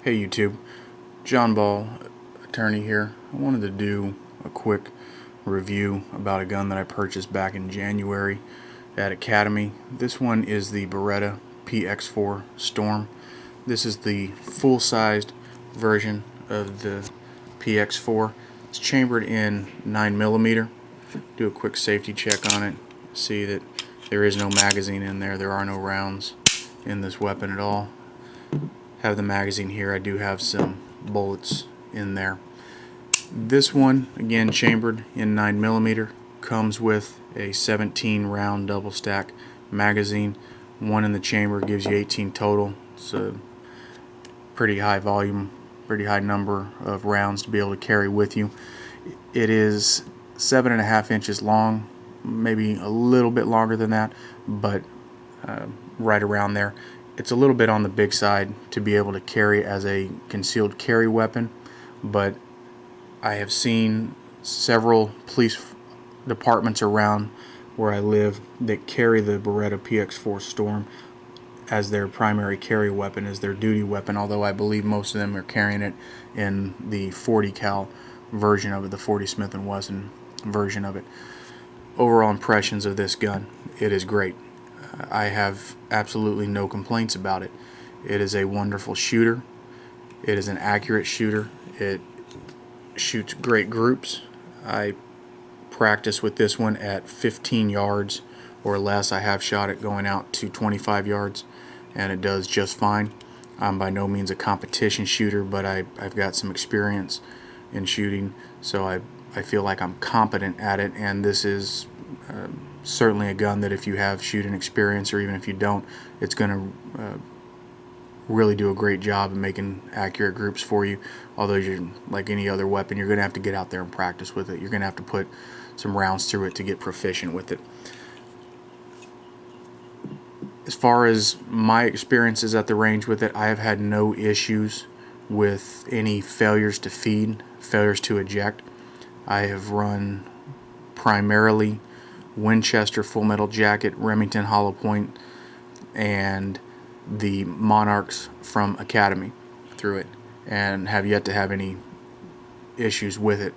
Hey YouTube, John Ball, attorney here. I wanted to do a quick review about a gun that I purchased back in January at Academy. This one is the Beretta PX4 Storm. This is the full-sized version of the PX4. It's chambered in 9mm. Do a quick safety check on it. See that there is no magazine in there. There are no rounds in this weapon at all. Have the magazine here. I do have some bullets in there. This one, again, chambered in 9mm, comes with a 17 round double stack magazine. One in the chamber gives you 18 total. It's a pretty high volume, pretty high number of rounds to be able to carry with you. It is 7.5 inches long, maybe a little bit longer than that, but right around there. It's a little bit on the big side to be able to carry as a concealed carry weapon, but I have seen several police departments around where I live that carry the Beretta PX4 Storm as their primary carry weapon, as their duty weapon, although I believe most of them are carrying it in the 40 cal version of it, the 40 Smith & Wesson version of it. Overall impressions of this gun: it is great. I have absolutely no complaints about it. It is a wonderful shooter. It is an accurate shooter. It shoots great groups. I practice with this one at 15 yards or less. I have shot it going out to 25 yards and it does just fine. I'm by no means a competition shooter, but I've got some experience in shooting, so I feel like I'm competent at it, and this is certainly a gun that if you have shooting experience, or even if you don't, it's going to really do a great job of making accurate groups for you. Although, you're like any other weapon, you're going to have to get out there and practice with it. You're going to have to put some rounds through it to get proficient with it. As far as my experiences at the range with it, I have had no issues with any failures to feed, failures to eject. I have run primarily Winchester full metal jacket, Remington hollow point, and the Monarchs from Academy through it, and have yet to have any issues with it.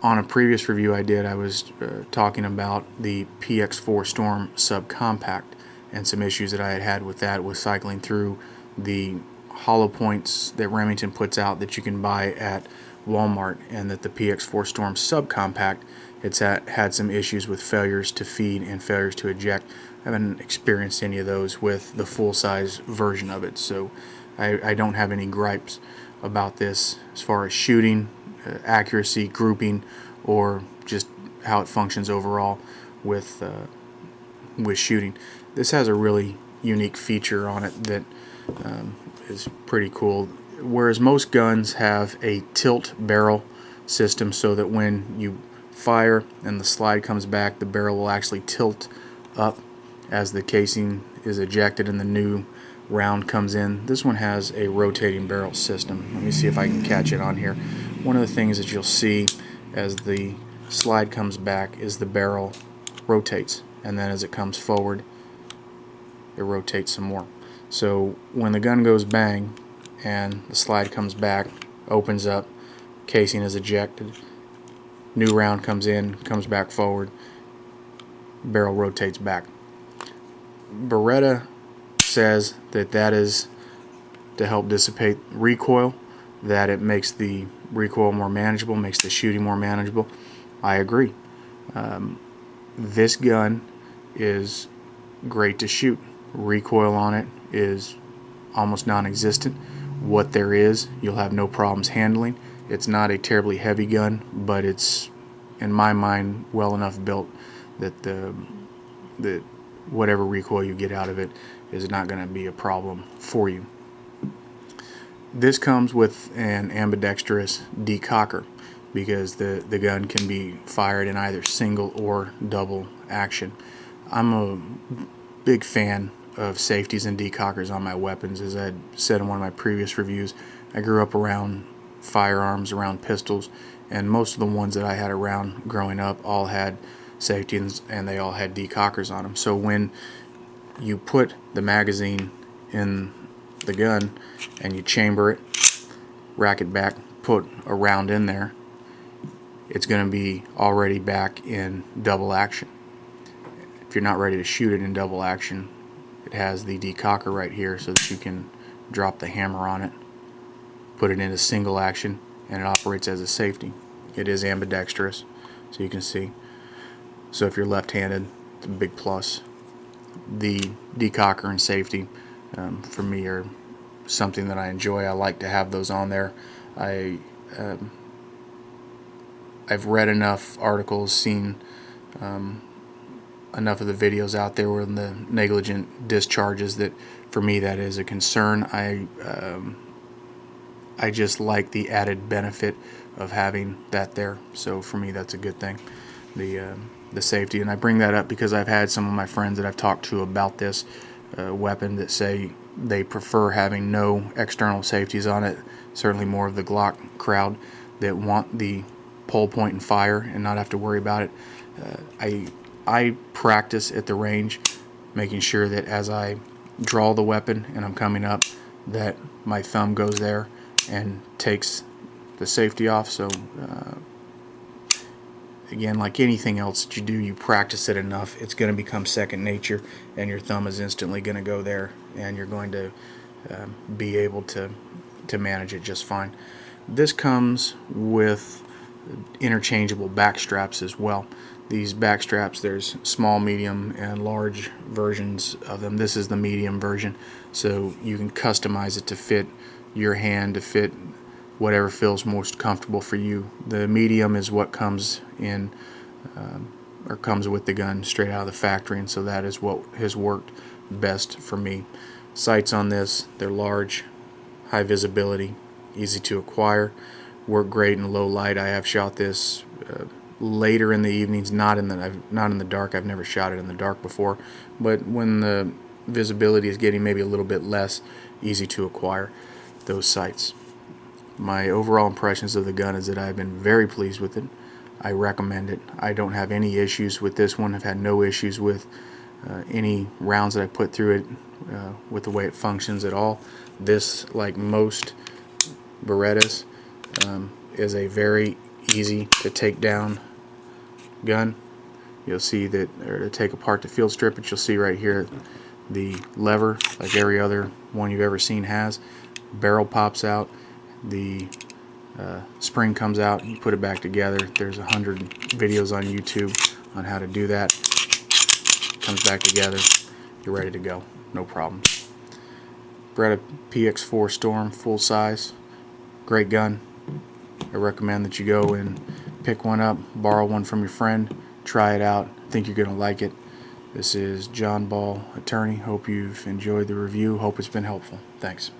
On a previous review I did, I was talking about the PX4 Storm subcompact and some issues that I had had with that, with cycling through the hollow points that Remington puts out that you can buy at Walmart, and that the PX4 Storm subcompact, it's had some issues with failures to feed and failures to eject. I haven't experienced any of those with the full-size version of it, so I don't have any gripes about this as far as shooting, accuracy, grouping, or just how it functions overall with shooting. This has a really unique feature on it that is pretty cool. Whereas most guns have a tilt barrel system, so that when you fire and the slide comes back, the barrel will actually tilt up as the casing is ejected and the new round comes in. This one has a rotating barrel system. Let me see if I can catch it on here. One of the things that you'll see as the slide comes back is the barrel rotates, and then as it comes forward, it rotates some more. So when the gun goes bang and the slide comes back, opens up, casing is ejected, new round comes in, comes back forward, barrel rotates back. Beretta says that that is to help dissipate recoil, that it makes the recoil more manageable, makes the shooting more manageable. I agree. This gun is great to shoot. Recoil on it is almost non-existent. What there is, you'll have no problems handling. It's not a terribly heavy gun, but it's, in my mind, well enough built that that whatever recoil you get out of it is not going to be a problem for you. This comes with an ambidextrous decocker, because the gun can be fired in either single or double action. I'm a big fan of safeties and decockers on my weapons. As I said in one of my previous reviews, I grew up around firearms, around pistols, and most of the ones that I had around growing up all had safeties and they all had decockers on them. So when you put the magazine in the gun and you chamber it, rack it back, put a round in there, it's going to be already back in double action. If you're not ready to shoot it in double action, it has the decocker right here so that you can drop the hammer on it, put it into single action, and it operates as a safety. It is ambidextrous, so you can see. So if you're left-handed, it's a big plus. The decocker and safety for me are something that I enjoy. I like to have those on there. I've read enough articles, seen enough of the videos out there where the negligent discharges that for me that is a concern. I just like the added benefit of having that there. So for me that's a good thing, the safety. And I bring that up because I've had some of my friends that I've talked to about this weapon that say they prefer having no external safeties on it. Certainly more of the Glock crowd that want the pull, point, and fire and not have to worry about it. I practice at the range making sure that as I draw the weapon and I'm coming up, that my thumb goes there and takes the safety off. So again, like anything else that you do, you practice it enough, it's going to become second nature, and your thumb is instantly going to go there, and you're going to be able to manage it just fine. This comes with interchangeable back straps as well. These back straps, there's small, medium, and large versions of them. This is the medium version, so you can customize it to fit your hand, to fit whatever feels most comfortable for you. The medium is what comes in or comes with the gun straight out of the factory, and so that is what has worked best for me. Sights on this, they're large, high visibility, easy to acquire, work great in low light. I have shot this later in the evenings, not in the dark. I've never shot it in the dark before, but when the visibility is getting maybe a little bit less, easy to acquire those sights. My overall impressions of the gun is that I've been very pleased with it. I recommend it. I don't have any issues with this one. I've had no issues with any rounds that I put through it with the way it functions at all. This, like most Berettas, is a very easy to take down gun. You'll see that, or to take apart the field strip, but you'll see right here the lever, like every other one you've ever seen has. Barrel pops out, the spring comes out, you put it back together. There's 100 videos on YouTube on how to do that. Comes back together, you're ready to go, no problems. Beretta PX4 Storm, full size, great gun. I recommend that you go and pick one up, borrow one from your friend, try it out. I think you're going to like it. This is John Ball, attorney. Hope you've enjoyed the review. Hope it's been helpful. Thanks.